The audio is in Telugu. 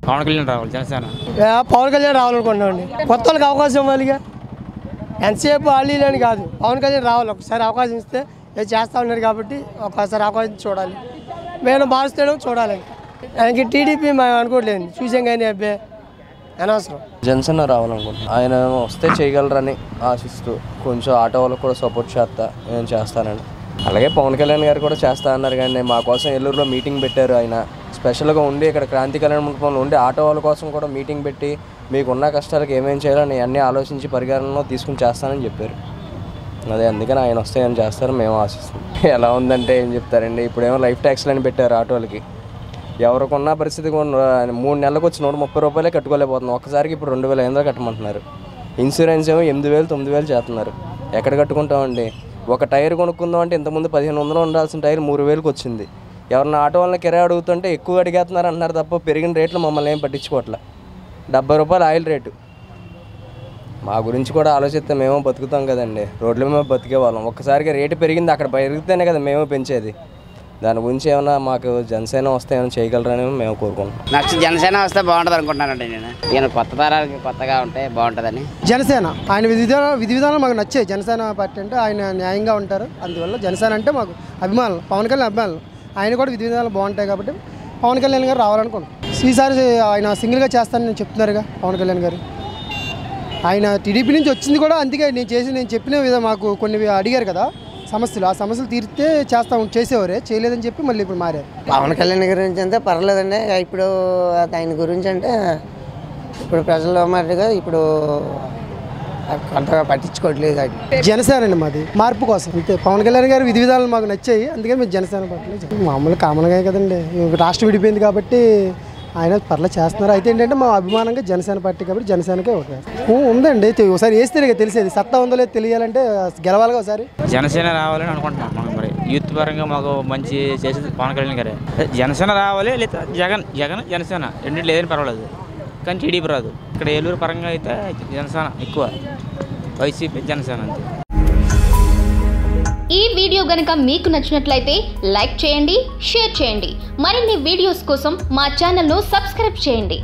పవన్ కళ్యాణ్ రావాలి జనసేన. పవన్ కళ్యాణ్ రావాలనుకుంటున్నామండి. కొత్త వాళ్ళకి అవకాశం ఇవ్వాలిగా. ఎంతసేపు అని కాదు, పవన్ కళ్యాణ్ రావాలి. ఒకసారి అవకాశం ఇస్తే ఏది చేస్తూ ఉన్నారు కాబట్టి ఒకసారి అవకాశం చూడాలి. మేము మారుస్తాడో చూడాలి. ఆయనకి టీడీపీ మేము అనుకోవట్లేదు, చూసాం కానీ అబ్బాయి అనవసరం. జనసేన రావాలనుకుంటున్నాను. ఆయన వస్తే చేయగలరని ఆశిస్తూ కొంచెం ఆటో వాళ్ళకి కూడా సపోర్ట్ నేను చేస్తానండి. అలాగే పవన్ కళ్యాణ్ గారు కూడా చేస్తా అన్నారు కానీ మా కోసం ఏలూరులో మీటింగ్ పెట్టారు. ఆయన స్పెషల్గా ఉండి ఇక్కడ క్రాంతి కళ్యాణ మండపంలో ఉండి ఆటో వాళ్ళ కోసం కూడా మీటింగ్ పెట్టి మీకున్న కష్టాలకు ఏమేమి చేయాలని అన్నీ ఆలోచించి పరిగణనలో తీసుకుని చేస్తానని చెప్పారు. అదే అందుకని ఆయన వస్తే ఏం చేస్తారు మేము ఆశిస్తాం. ఎలా ఉందంటే ఏం చెప్తారండి, ఇప్పుడేమో లైఫ్ ట్యాక్స్లు అని పెట్టారు ఆటోలకి. ఎవరికున్న పరిస్థితి 3 నెలలకు వచ్చి 130 రూపాయలే కట్టుకోలేకపోతున్నాం. ఒక్కసారికి ఇప్పుడు 2,500 కట్టమంటున్నారు. ఇన్సూరెన్స్ ఏమో 8,000 9,000 చేస్తున్నారు. ఎక్కడ కట్టుకుంటామండి? ఒక టైర్ కొనుక్కుందాం అంటే ఇంతకుముందు 1,500 ఉండాల్సిన టైర్ 3,000కి వచ్చింది. ఎవరన్నా ఆటో వాళ్ళని కిరాయి అడుగుతుంటే ఎక్కువ అడిగేస్తున్నారు అంటున్నారు తప్ప పెరిగిన రేట్లు మమ్మల్ని ఏం పట్టించుకోవట్లే. 70 రూపాయలు ఆయిల్ రేటు. మా గురించి కూడా ఆలోచిస్తే మేము బతుకుతాం కదండి, రోడ్ల మీద బతికే వాళ్ళం. ఒక్కసారిగా రేటు పెరిగింది, అక్కడ పెరిగితేనే కదా మేము పెంచేది. దాని గురించి ఏమైనా మాకు జనసేన వస్తే ఏమైనా చేయగలరని మేము కోరుకుంటున్నాం. నెక్స్ట్ జనసేన వస్తే బాగుంటుంది అనుకుంటున్నానండి నేను కొత్త తరానికి కొత్తగా ఉంటే బాగుంటుందని. జనసేన ఆయన విధి విధానాలు మాకు నచ్చాయి. జనసేన పార్టీ అంటే ఆయన న్యాయంగా ఉంటారు, అందువల్ల జనసేన అంటే మాకు అభిమానులు, పవన్ కళ్యాణ్ అభిమానులు. ఆయన కూడా విధి విధానాలు బాగుంటాయి కాబట్టి పవన్ కళ్యాణ్ గారు రావాలనుకుంటున్నాం. ఈసారి ఆయన సింగిల్గా చేస్తానని చెప్తున్నారుగా పవన్ కళ్యాణ్ గారు. ఆయన టీడీపీ నుంచి వచ్చింది కూడా అందుకే నేను చెప్పిన విధంగా మాకు కొన్ని అడిగారు కదా సమస్యలు, ఆ సమస్యలు తీరితే చేసేవారే, చేయలేదని చెప్పి మళ్ళీ ఇప్పుడు మారారు. పవన్ కళ్యాణ్ గురించి అంటే పర్లేదండి. ఇప్పుడు ఆయన గురించి అంటే ఇప్పుడు ప్రజల్లో మాదిరిగా ఇప్పుడు అంతగా పట్టించుకోవట్లేదు. జనసేన అండి మాది, మార్పు కోసం అంతే. పవన్ కళ్యాణ్ గారు విధి విధానాలు మాకు నచ్చాయి, అందుకే మేము జనసేన పార్టీ. మామూలు కామన్గా కదండి, రాష్ట్రం విడిపోయింది కాబట్టి ఆయన పర్లేదు చేస్తున్నారు. అయితే ఏంటంటే మా అభిమానంగా జనసేన పార్టీ కాబట్టి జనసేనకే ఉందండి. ఒకసారి వేస్తేనే తెలిసేది, సత్తా ఉందో లేదో తెలియాలంటే గెలవాలిగా ఒకసారి. జనసేన రావాలని అనుకుంటున్నాం. మాకు మరి యూత్ పరంగా మాకు మంచి చేసేది పవన్ కళ్యాణ్ గారే. జనసేన రావాలి, లేదా జగన్ జనసేన రెండింటి లేదని పర్వాలేదు, కానీ టీడీపీ రాదు. ఇక్కడ ఏలూరు పరంగా అయితే జనసేన ఎక్కువ, వైసీపీ జనసేన అంతే. ఈ వీడియో గనుక మీకు నచ్చినట్లయితే లైక్ చేయండి, షేర్ చేయండి. మరిన్ని వీడియోస్ కోసం మా ఛానల్ను సబ్స్క్రైబ్ చేయండి.